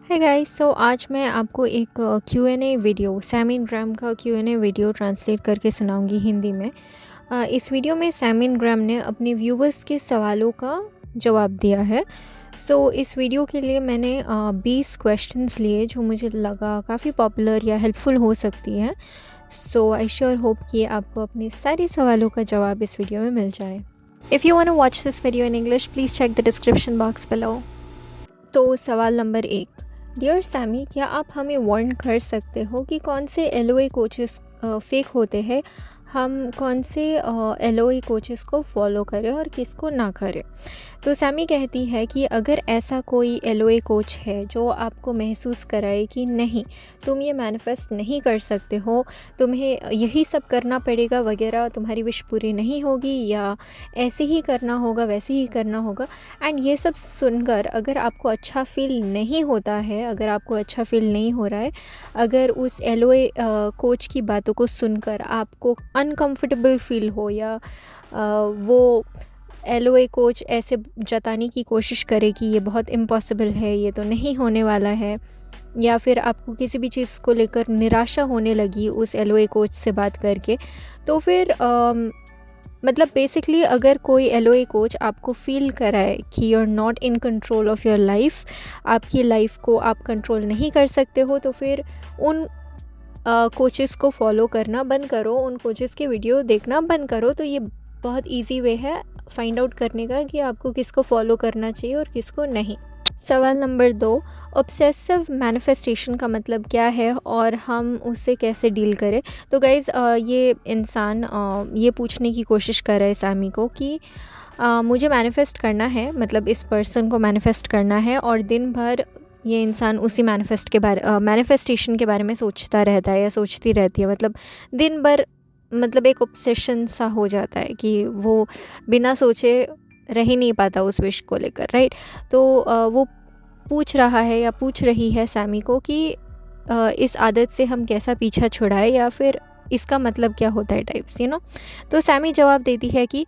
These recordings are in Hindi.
है गाइस। सो आज मैं आपको एक क्यूएनए वीडियो सैमिन ग्राम का क्यूएनए वीडियो ट्रांसलेट करके सुनाऊंगी हिंदी में। इस वीडियो में सैमिन ग्राम ने अपने व्यूवर्स के सवालों का जवाब दिया है। इस वीडियो के लिए मैंने 20 क्वेश्चंस लिए जो मुझे लगा काफ़ी पॉपुलर या हेल्पफुल हो सकती है। आई श्योर होप कि आपको अपने सारे सवालों का जवाब इस वीडियो में मिल जाए। If you want to watch this video in English please check the description box below. तो सवाल नंबर 1, डियर सैमी, क्या आप हमें वार्न कर सकते हो कि कौन से एलओए कोचेस फेक होते हैं? हम कौन से एलओए कोचेस को फॉलो करें और किसको ना करें? तो सैमी कहती है कि अगर ऐसा कोई एलओए कोच है जो आपको महसूस कराए कि नहीं, तुम ये मैनिफेस्ट नहीं कर सकते हो, तुम्हें यही सब करना पड़ेगा वगैरह, तुम्हारी विश पूरी नहीं होगी या ऐसे ही करना होगा वैसे ही करना होगा, एंड ये सब सुनकर अगर आपको अच्छा फील नहीं होता है, अगर आपको अच्छा फील नहीं हो रहा है, अगर उस एलओए कोच की बातों को सुनकर आपको अनकंफर्टेबल फील हो या वो एलओए कोच ऐसे जताने की कोशिश करे कि ये बहुत इम्पॉसिबल है, ये तो नहीं होने वाला है, या फिर आपको किसी भी चीज़ को लेकर निराशा होने लगी उस एलओए कोच से बात करके, तो फिर मतलब बेसिकली अगर कोई एलओए कोच आपको फील कराए कि you are not in control of your life, आपकी लाइफ को आप कंट्रोल नहीं कर सकते हो, तो फिर उन कोचेस को फॉलो करना बंद करो, उन कोचेस के वीडियो देखना बंद करो। तो ये बहुत इजी वे है फाइंड आउट करने का कि आपको किसको फॉलो करना चाहिए और किसको नहीं। सवाल नंबर 2, ऑब्सेसिव मैनिफेस्टेशन का मतलब क्या है और हम उससे कैसे डील करें? तो गाइज़ ये इंसान ये पूछने की कोशिश कर रहा है सैमी को कि मुझे मैनिफेस्ट करना है, मतलब इस पर्सन को मैनिफेस्ट करना है, और दिन भर ये इंसान उसी मैनिफेस्टेशन के बारे में सोचता रहता है या सोचती रहती है। मतलब दिन भर मतलब एक ऑब्सेशन सा हो जाता है कि वो बिना सोचे रह ही नहीं पाता उस विश को लेकर, राइट? तो वो पूछ रहा है या पूछ रही है सैमी को कि इस आदत से हम कैसा पीछा छुड़ाएं या फिर इसका मतलब क्या होता है, टाइप्स, यू नो। तो सैमी जवाब देती है कि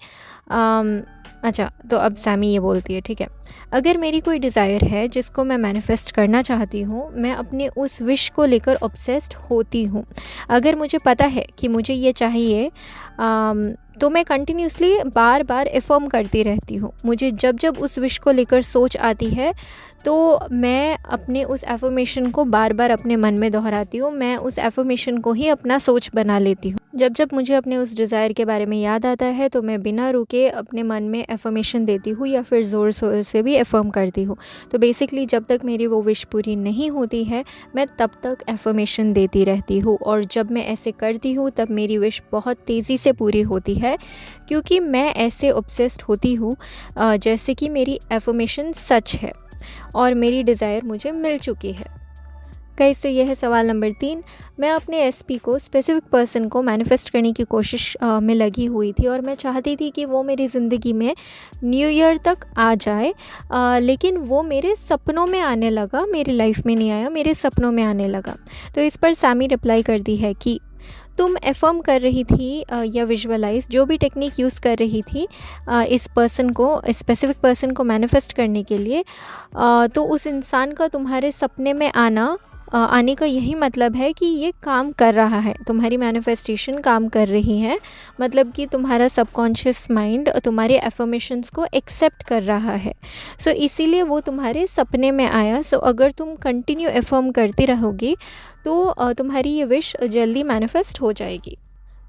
अच्छा, तो अब सैमी ये बोलती है, ठीक है, अगर मेरी कोई डिज़ायर है जिसको मैं मैनिफेस्ट करना चाहती हूँ, मैं अपने उस विश को लेकर ऑब्सेस्ड होती हूँ। अगर मुझे पता है कि मुझे ये चाहिए, तो मैं कंटिन्यूसली बार बार एफर्म करती रहती हूँ। मुझे जब जब उस विश को लेकर सोच आती है तो मैं अपने उस एफर्मेशन को बार बार अपने मन में दोहराती हूँ, मैं उस एफर्मेशन को ही अपना सोच बना लेती हूँ। जब जब मुझे अपने उस डिज़ायर के बारे में याद आता है तो मैं बिना रुके अपने मन में एफर्मेशन देती हूँ या फिर ज़ोर शोर से भी एफर्म करती हूँ। तो बेसिकली जब तक मेरी वो विश पूरी नहीं होती है मैं तब तक एफर्मेशन देती रहती हूँ, और जब मैं ऐसे करती हूँ तब मेरी विश बहुत तेज़ी से पूरी होती है, क्योंकि मैं ऐसे ऑब्सेस्ड होती हूँ जैसे कि मेरी एफर्मेशन सच है और मेरी डिज़ायर मुझे मिल चुकी है। कैसे? यह है सवाल नंबर 3। मैं अपने एसपी को, स्पेसिफिक पर्सन को मैनिफेस्ट करने की कोशिश में लगी हुई थी और मैं चाहती थी कि वो मेरी ज़िंदगी में न्यू ईयर तक आ जाए, लेकिन वो मेरे सपनों में आने लगा, मेरी लाइफ में नहीं आया, मेरे सपनों में आने लगा। तो इस पर सैमी रिप्लाई करती है कि तुम एफर्म कर रही थी या विजुअलाइज जो भी टेक्निक यूज़ कर रही थी इस पर्सन को, स्पेसिफिक पर्सन को मैनिफेस्ट करने के लिए, तो उस इंसान का तुम्हारे सपने में आने का यही मतलब है कि ये काम कर रहा है, तुम्हारी मैनिफेस्टेशन काम कर रही है, मतलब कि तुम्हारा सबकॉन्शियस माइंड तुम्हारे एफर्मेशंस को एक्सेप्ट कर रहा है। इसीलिए वो तुम्हारे सपने में आया। अगर तुम कंटिन्यू एफर्म करती रहोगी तो तुम्हारी ये विश जल्दी मैनिफेस्ट हो जाएगी।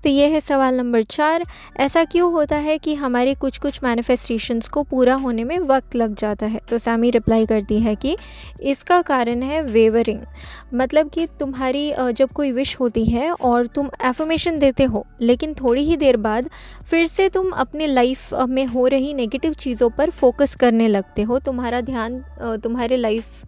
तो ये है सवाल नंबर 4। ऐसा क्यों होता है कि हमारे कुछ कुछ मैनिफेस्टेशंस को पूरा होने में वक्त लग जाता है? तो सैमी रिप्लाई करती है कि इसका कारण है वेवरिंग। मतलब कि तुम्हारी जब कोई विश होती है और तुम एफर्मेशन देते हो, लेकिन थोड़ी ही देर बाद फिर से तुम अपने लाइफ में हो रही नेगेटिव चीज़ों पर फोकस करने लगते हो, तुम्हारा ध्यान तुम्हारे लाइफ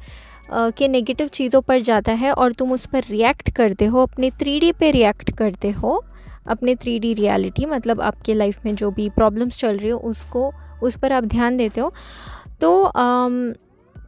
के नेगेटिव चीज़ों पर जाता है और तुम उस पर रिएक्ट करते हो, अपने 3D पे रिएक्ट करते हो, अपने 3D रियलिटी, मतलब आपके लाइफ में जो भी प्रॉब्लम्स चल रही हो उस पर आप ध्यान देते हो। तो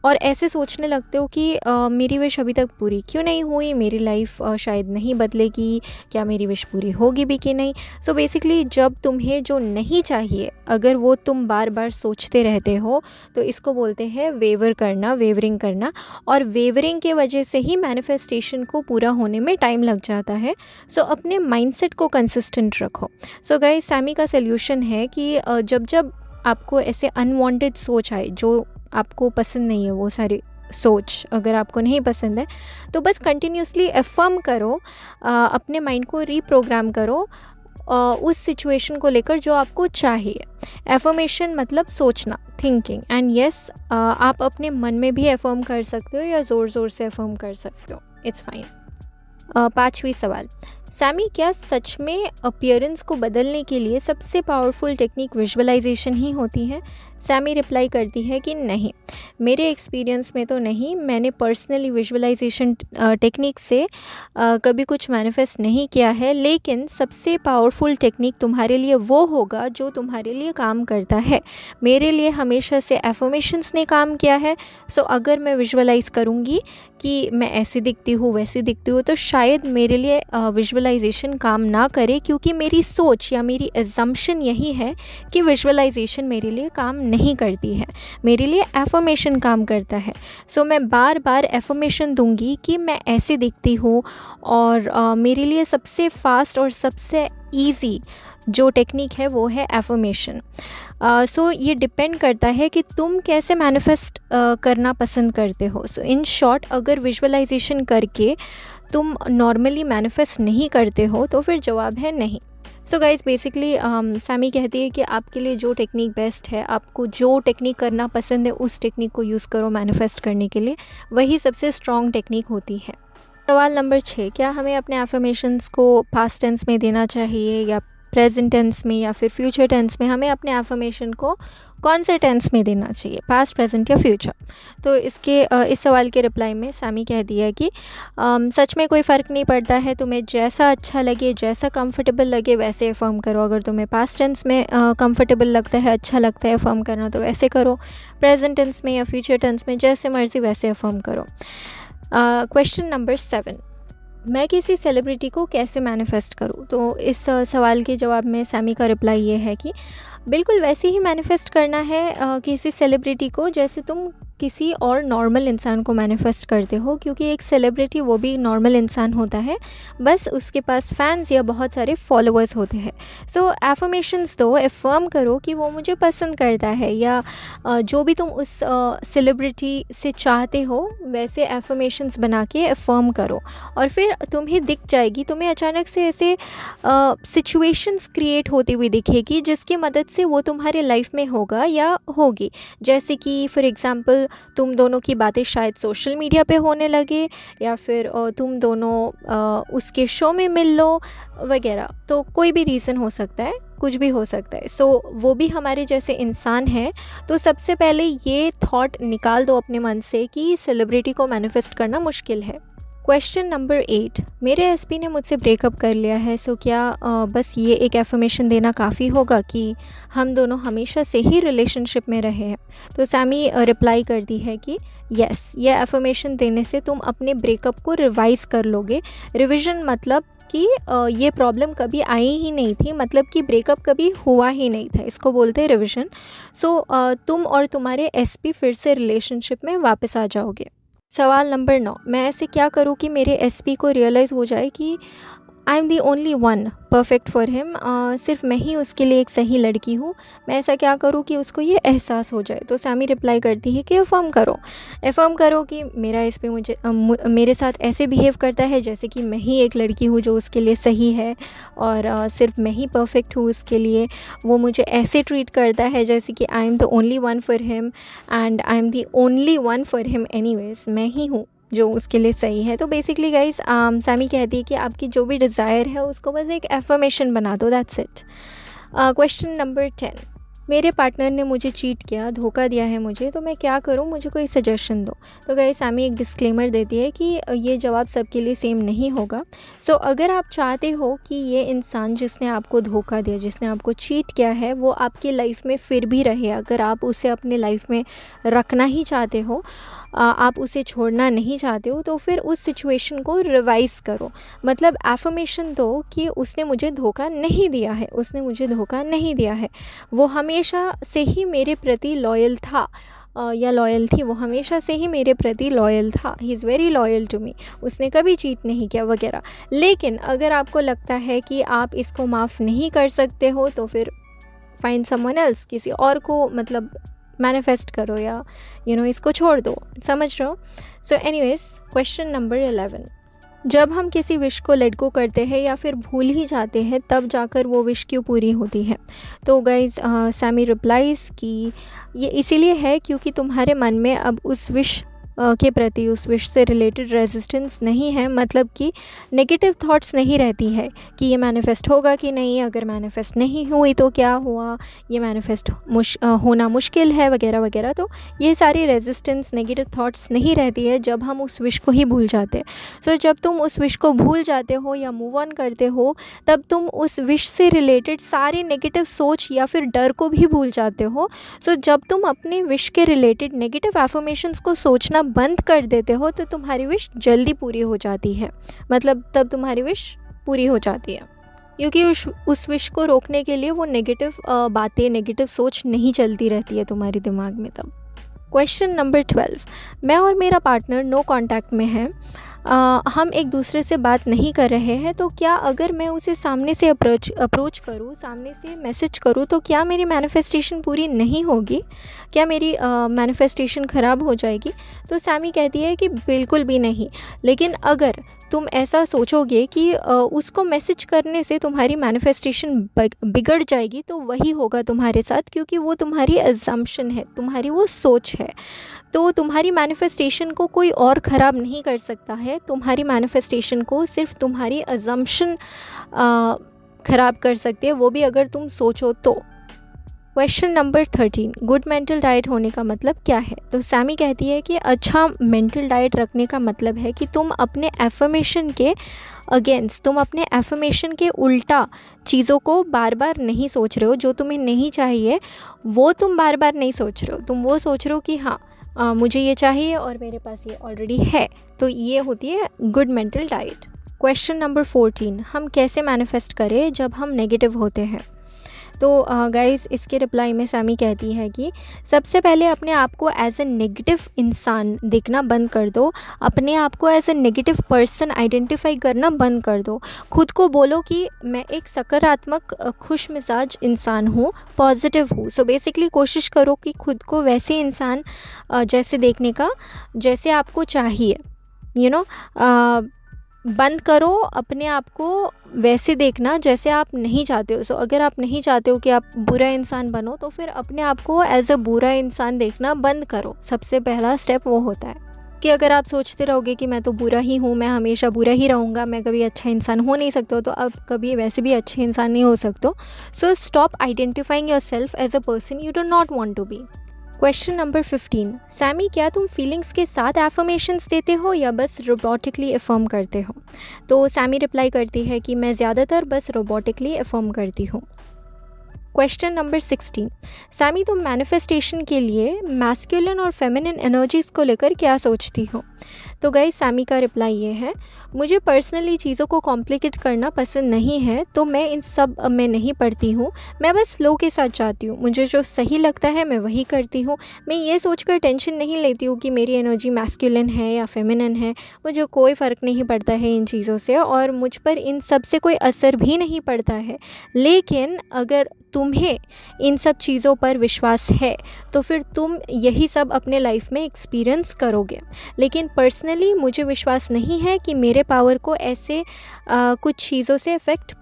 और ऐसे सोचने लगते हो कि मेरी विश अभी तक पूरी क्यों नहीं हुई, मेरी लाइफ शायद नहीं बदलेगी, क्या मेरी विश पूरी होगी भी कि नहीं। सो बेसिकली जब तुम्हें जो नहीं चाहिए अगर वो तुम बार बार सोचते रहते हो तो इसको बोलते हैं वेवरिंग करना। और वेवरिंग के वजह से ही मैनिफेस्टेशन को पूरा होने में टाइम लग जाता है। सो अपने माइंडसेट को कंसिस्टेंट रखो। सो गाइस, सैमी का सल्यूशन है कि जब जब आपको ऐसे अनवांटेड सोच आए जो आपको पसंद नहीं है, वो सारी सोच अगर आपको नहीं पसंद है तो बस कंटिन्यूसली एफर्म करो, अपने माइंड को रीप्रोग्राम करो उस सिचुएशन को लेकर जो आपको चाहिए। एफर्मेशन मतलब सोचना, थिंकिंग। एंड येस, आप अपने मन में भी एफर्म कर सकते हो या ज़ोर ज़ोर से एफर्म कर सकते हो, इट्स फाइन। 5वीं सवाल, सैमी क्या सच में अपीयरेंस को बदलने के लिए सबसे पावरफुल टेक्निक विजुअलाइजेशन ही होती है? सैमी रिप्लाई करती है कि नहीं, मेरे एक्सपीरियंस में तो नहीं। मैंने पर्सनली विजुअलाइजेशन टेक्निक से कभी कुछ मैनिफेस्ट नहीं किया है, लेकिन सबसे पावरफुल टेक्निक तुम्हारे लिए वो होगा जो तुम्हारे लिए काम करता है। मेरे लिए हमेशा से एफर्मेशंस ने काम किया है। सो अगर मैं विजुअलाइज करूँगी कि मैं ऐसी दिखती हूँ वैसी दिखती हूँ तो शायद मेरे लिए विजुअलाइजेशन काम ना करे, क्योंकि मेरी सोच या मेरी एजम्पशन यही है कि विजुअलाइजेशन मेरे लिए काम नहीं करती है, मेरे लिए एफर्मेशन काम करता है। सो मैं बार बार एफर्मेशन दूंगी कि मैं ऐसी दिखती हूँ। और मेरे लिए सबसे फास्ट और सबसे ईजी जो टेक्निक है वो है एफर्मेशन। सो ये डिपेंड करता है कि तुम कैसे मैनिफेस्ट करना पसंद करते हो। सो इन शॉर्ट, अगर विजुअलाइजेशन करके तुम नॉर्मली मैनिफेस्ट नहीं करते हो तो फिर जवाब है नहीं। सो गाइज, बेसिकली सैमी कहती है कि आपके लिए जो टेक्निक बेस्ट है, आपको जो टेक्निक करना पसंद है उस टेक्निक को यूज़ करो मैनिफेस्ट करने के लिए, वही सबसे स्ट्रॉन्ग टेक्निक होती है। सवाल नंबर 6, क्या हमें अपने एफर्मेशंस को पास्ट टेंस में देना चाहिए या प्रेजेंट टेंस में या फिर फ्यूचर टेंस में? हमें अपने एफर्मेशन को कौन से टेंस में देना चाहिए, पास्ट, प्रेजेंट या फ्यूचर? तो इस सवाल के रिप्लाई में सैमी कह दिया कि सच में कोई फ़र्क नहीं पड़ता है, तुम्हें जैसा अच्छा लगे, जैसा कंफर्टेबल लगे वैसे अफर्म करो। अगर तुम्हें पास्ट टेंस में कंफर्टेबल लगता है, अच्छा लगता है अफर्म करना तो वैसे करो, प्रेजेंट टेंस में या फ्यूचर टेंस में जैसे मर्ज़ी वैसे अफर्म करो। क्वेश्चन नंबर 7, मैं किसी सेलिब्रिटी को कैसे मैनिफेस्ट करूँ? तो इस सवाल के जवाब में सैमी का रिप्लाई ये है कि बिल्कुल वैसे ही मैनिफेस्ट करना है किसी सेलिब्रिटी को जैसे तुम किसी और नॉर्मल इंसान को मैनिफेस्ट करते हो, क्योंकि एक सेलिब्रिटी वो भी नॉर्मल इंसान होता है, बस उसके पास फैंस या बहुत सारे फॉलोअर्स होते हैं। सो एफर्मेशंस दो, एफर्म करो कि वो मुझे पसंद करता है, या जो भी तुम उस सेलिब्रिटी से चाहते हो वैसे एफर्मेशंस बना के एफर्म करो। और फिर तुम्हें दिख जाएगी, तुम्हें अचानक से ऐसे सिचुएशंस क्रिएट होती हुई दिखेगी जिसकी मदद से वो तुम्हारे लाइफ में होगा या होगी। जैसे कि फॉर एग्ज़ाम्पल तुम दोनों की बातें शायद सोशल मीडिया पे होने लगे, या फिर तुम दोनों उसके शो में मिल लो वगैरह। तो कोई भी रीज़न हो सकता है, कुछ भी हो सकता है। सो वो भी हमारे जैसे इंसान है। तो सबसे पहले ये थॉट निकाल दो अपने मन से कि सेलिब्रिटी को मैनिफेस्ट करना मुश्किल है। क्वेश्चन नंबर 8, मेरे एसपी ने मुझसे ब्रेकअप कर लिया है, सो क्या बस ये एक एफर्मेशन देना काफ़ी होगा कि हम दोनों हमेशा से ही रिलेशनशिप में रहे हैं? तो सैमी रिप्लाई करती है कि यस, ये एफर्मेशन देने से तुम अपने ब्रेकअप को रिवाइज़ कर लोगे। रिविज़न मतलब कि ये प्रॉब्लम कभी आई ही नहीं थी, मतलब कि ब्रेकअप कभी हुआ ही नहीं था, इसको बोलते हैं रिविज़न। सो तुम और तुम्हारे एसपी फिर से रिलेशनशिप में वापस आ जाओगे। सवाल नंबर 9, मैं ऐसे क्या करूँ कि मेरे एसपी को रियलाइज़ हो जाए कि I am the only one perfect for him, सिर्फ मैं ही उसके लिए एक सही लड़की हूँ। मैं ऐसा क्या करूँ कि उसको ये एहसास हो जाए? तो सैमी रिप्लाई करती है कि एफर्म करो कि मेरा एसपी मेरे साथ ऐसे बिहेव करता है जैसे कि मैं ही एक लड़की हूँ जो उसके लिए सही है, और सिर्फ मैं ही परफेक्ट हूँ उसके लिए। वो मुझे ऐसे ट्रीट करता है जैसे कि I am the only one for him, and I am the only one for him anyways, मैं ही हूँ जो उसके लिए सही है। तो बेसिकली गाइस, सैमी कहती है कि आपकी जो भी डिज़ायर है उसको बस एक एफर्मेशन बना दो, दैट्स इट। क्वेश्चन नंबर 10, मेरे पार्टनर ने मुझे चीट किया, धोखा दिया है मुझे, तो मैं क्या करूँ, मुझे कोई सजेशन दो। तो गाइस सैमी एक डिस्क्लेमर देती है कि ये जवाब सबके लिए सेम नहीं होगा। सो अगर आप चाहते हो कि ये इंसान जिसने आपको धोखा दिया, जिसने आपको चीट किया है, वो आपकी लाइफ में फिर भी रहे, अगर आप उसे अपने लाइफ में रखना ही चाहते हो, आप उसे छोड़ना नहीं चाहते हो, तो फिर उस सिचुएशन को रिवाइज़ करो। मतलब एफर्मेशन दो कि उसने मुझे धोखा नहीं दिया है, उसने मुझे धोखा नहीं दिया है, वो हमेशा से ही मेरे प्रति लॉयल था, या लॉयल थी, वो हमेशा से ही मेरे प्रति लॉयल था, he is very loyal to me, उसने कभी चीट नहीं किया वगैरह। लेकिन अगर आपको लगता है कि आप इसको माफ़ नहीं कर सकते हो, तो फिर फाइंड समवन एल्स, किसी और को मतलब मैनिफेस्ट करो, या इसको छोड़ दो। समझ रहे हो? सो एनीवेज, क्वेश्चन नंबर 11, जब हम किसी विश को लेट गो करते हैं या फिर भूल ही जाते हैं, तब जाकर वो विश क्यों पूरी होती है? तो गाइज सैमी रिप्लाइज कि ये इसीलिए है क्योंकि तुम्हारे मन में अब उस विश के प्रति, उस विश से रिलेटेड रेजिस्टेंस नहीं है, मतलब कि नेगेटिव थॉट्स नहीं रहती है कि ये मैनिफेस्ट होगा कि नहीं, अगर मैनिफेस्ट नहीं हुई तो क्या हुआ, ये मैनिफेस्ट होना मुश्किल है वगैरह वगैरह। तो ये सारी रेजिस्टेंस, नेगेटिव थॉट्स नहीं रहती है जब हम उस विश को ही भूल जाते हैं। सो जब तुम उस विश को भूल जाते हो या मूव ऑन करते हो, तब तुम उस विश से रिलेटेड सारी नेगेटिव सोच या फिर डर को भी भूल जाते हो। सो जब तुम अपने विश के रिलेटेड नेगेटिव एफर्मेशंस को सोचना बंद कर देते हो, तो तुम्हारी विश जल्दी पूरी हो जाती है। मतलब तब तुम्हारी विश पूरी हो जाती है, क्योंकि उस विश को रोकने के लिए वो नेगेटिव बातें, नेगेटिव सोच नहीं चलती रहती है तुम्हारे दिमाग में तब। क्वेश्चन नंबर 12, मैं और मेरा पार्टनर नो कांटेक्ट में हैं, हम एक दूसरे से बात नहीं कर रहे हैं, तो क्या अगर मैं उसे सामने से अप्रोच करूँ, सामने से मैसेज करूँ, तो क्या मेरी मैनिफेस्टेशन पूरी नहीं होगी? क्या मेरी मैनिफेस्टेशन ख़राब हो जाएगी? तो सैमी कहती है कि बिल्कुल भी नहीं, लेकिन अगर तुम ऐसा सोचोगे कि उसको मैसेज करने से तुम्हारी मैनिफेस्टेशन बिगड़ जाएगी, तो वही होगा तुम्हारे साथ, क्योंकि वो तुम्हारी अजम्पशन है, तुम्हारी वो सोच है। तो तुम्हारी मैनिफेस्टेशन को कोई और ख़राब नहीं कर सकता है, तुम्हारी मैनिफेस्टेशन को सिर्फ तुम्हारी अजम्पशन ख़राब कर सकती है, वो भी अगर तुम सोचो तो। Question number 13, good mental diet होने का मतलब क्या है? तो सैमी कहती है कि अच्छा मेंटल डाइट रखने का मतलब है कि तुम अपने एफर्मेशन के अगेंस्ट, तुम अपने एफर्मेशन के उल्टा चीज़ों को बार बार नहीं सोच रहे हो, जो तुम्हें नहीं चाहिए वो तुम बार बार नहीं सोच रहे हो, तुम वो सोच रहे हो कि हाँ मुझे ये चाहिए और मेरे पास ये ऑलरेडी है। तो ये होती है good mental diet. Question number 14, हम कैसे मैनिफेस्ट करें जब हम नेगेटिव होते हैं? तो गाइस इसके रिप्लाई में सैमी कहती है कि सबसे पहले अपने आप को एज ए नेगेटिव इंसान देखना बंद कर दो, अपने आप को as a negative person identify करना बंद कर दो। खुद को बोलो कि मैं एक सकारात्मक खुश मिजाज इंसान हूँ, पॉजिटिव हूँ। सो बेसिकली कोशिश करो कि खुद को वैसे इंसान जैसे देखने का जैसे आपको चाहिए, बंद करो अपने आप को वैसे देखना जैसे आप नहीं चाहते हो। सो अगर आप नहीं चाहते हो कि आप बुरा इंसान बनो, तो फिर अपने आप को एज अ बुरा इंसान देखना बंद करो। सबसे पहला स्टेप वो होता है कि अगर आप सोचते रहोगे कि मैं तो बुरा ही हूँ, मैं हमेशा बुरा ही रहूँगा, मैं कभी अच्छा इंसान हो नहीं सकता, तो आप कभी वैसे भी अच्छे इंसान नहीं हो सकते। So stop identifying yourself as a person you do not want to be. Question number 15, Sammy क्या तुम फीलिंग्स के साथ एफर्मेशंस देते हो या बस रोबोटिकली अफर्म करते हो? तो सैमी रिप्लाई करती है कि मैं ज़्यादातर बस रोबोटिकली अफर्म करती हूँ। क्वेश्चन नंबर 16, सैमी तुम मैनिफेस्टेशन के लिए मैस्कुलिन और फेमिनिन एनर्जीज़ को लेकर क्या सोचती हो? तो गाइस सैमी का रिप्लाई ये है, मुझे पर्सनली चीज़ों को कॉम्प्लिकेट करना पसंद नहीं है, तो मैं इन सब में नहीं पढ़ती हूँ, मैं बस फ्लो के साथ जाती हूँ, मुझे जो सही लगता है मैं वही करती हूँ। मैं ये सोचकर टेंशन नहीं लेती हूँ कि मेरी एनर्जी मैस्कुलिन है या फेमिनिन है, मुझे कोई फ़र्क नहीं पड़ता है इन चीज़ों से, और मुझ पर इन सब से कोई असर भी नहीं पड़ता है। लेकिन अगर तुम्हें इन सब चीज़ों पर विश्वास है, तो फिर तुम यही सब अपने लाइफ में एक्सपीरियंस करोगे। लेकिन पर्सनली मुझे विश्वास नहीं है कि मेरे पावर को ऐसे कुछ चीज़ों से इफ़ेक्ट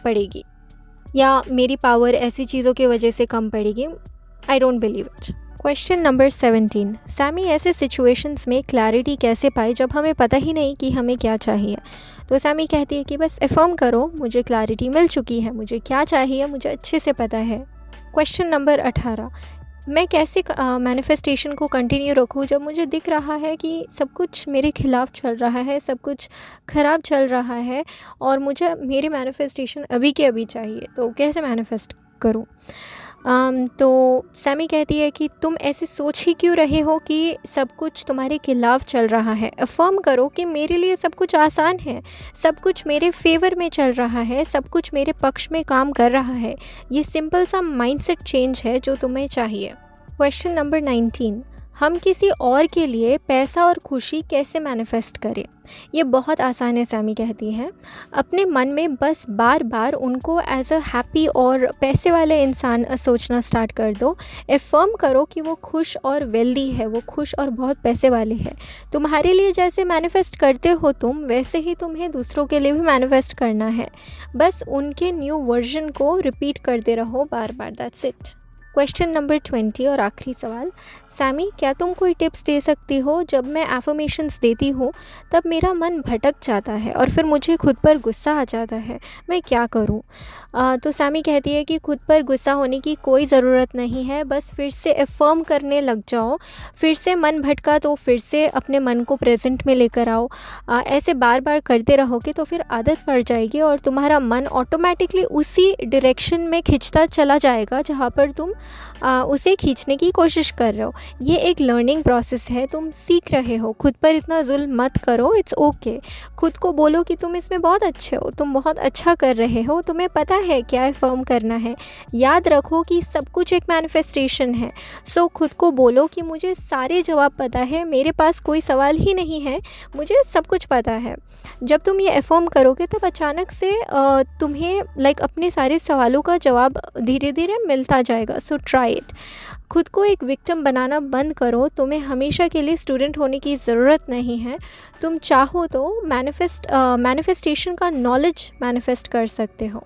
पड़ेगी, या मेरी पावर ऐसी चीज़ों की वजह से कम पड़ेगी। I don't believe it. Question number 17, Sammy ऐसे सिचुएशंस में क्लैरिटी कैसे पाए जब हमें पता ही नहीं कि हमें क्या चाहिए? तो सैमी कहती है कि बस अफर्म करो, मुझे क्लैरिटी मिल चुकी है, मुझे क्या चाहिए मुझे अच्छे से पता है। क्वेश्चन नंबर 18, मैं कैसे मैनिफेस्टेशन को कंटिन्यू रखूँ जब मुझे दिख रहा है कि सब कुछ मेरे खिलाफ चल रहा है, सब कुछ ख़राब चल रहा है और मुझे मेरी मैनिफेस्टेशन अभी के अभी चाहिए, तो कैसे मैनिफेस्ट करूँ? तो सैमी कहती है कि तुम ऐसे सोच ही क्यों रहे हो कि सब कुछ तुम्हारे खिलाफ चल रहा है। अफ़र्म करो कि मेरे लिए सब कुछ आसान है, सब कुछ मेरे फेवर में चल रहा है, सब कुछ मेरे पक्ष में काम कर रहा है। ये सिंपल सा माइंडसेट चेंज है जो तुम्हें चाहिए। क्वेश्चन नंबर 19, हम किसी और के लिए पैसा और खुशी कैसे मैनिफेस्ट करें? ये बहुत आसान है, सैमी कहती है। अपने मन में बस बार बार उनको एज अ हैप्पी और पैसे वाले इंसान सोचना स्टार्ट कर दो। एफर्म करो कि वो खुश और वेल्दी है, वो खुश और बहुत पैसे वाले है। तुम्हारे लिए जैसे मैनिफेस्ट करते हो तुम, वैसे ही तुम्हें दूसरों के लिए भी मैनिफेस्ट करना है। बस उनके न्यू वर्जन को रिपीट करते रहो बार बार। That's it. क्वेश्चन नंबर 20 और आखिरी सवाल, सैमी क्या तुम कोई टिप्स दे सकती हो? जब मैं एफर्मेशंस देती हूँ तब मेरा मन भटक जाता है और फिर मुझे खुद पर गुस्सा आ जाता है, मैं क्या करूँ? तो सैमी कहती है कि खुद पर गुस्सा होने की कोई ज़रूरत नहीं है, बस फिर से एफर्म करने लग जाओ। फिर से मन भटका तो फिर से अपने मन को प्रेजेंट में लेकर आओ। ऐसे बार बार करते रहोगे तो फिर आदत पड़ जाएगी और तुम्हारा मन ऑटोमेटिकली उसी डायरेक्शन में खिंचता चला जाएगा जहाँ पर तुम उसे खींचने की कोशिश कर रहे हो। ये एक लर्निंग प्रोसेस है, तुम सीख रहे हो। खुद पर इतना जुल्म मत करो, इट्स ओके। खुद को बोलो कि तुम इसमें बहुत अच्छे हो, तुम बहुत अच्छा कर रहे हो, तुम्हें पता है क्या अफर्म करना है। याद रखो कि सब कुछ एक मैनिफेस्टेशन है। सो खुद को बोलो कि मुझे सारे जवाब पता है, मेरे पास कोई सवाल ही नहीं है, मुझे सब कुछ पता है। जब तुम ये अफर्म करोगे तब अचानक से तुम्हें अपने सारे सवालों का जवाब धीरे धीरे मिलता जाएगा। So try it. खुद को एक विक्टिम बनाना बंद करो। तुम्हें हमेशा के लिए स्टूडेंट होने की ज़रूरत नहीं है। तुम चाहो तो मैनिफेस्टेशन का नॉलेज मैनिफेस्ट कर सकते हो।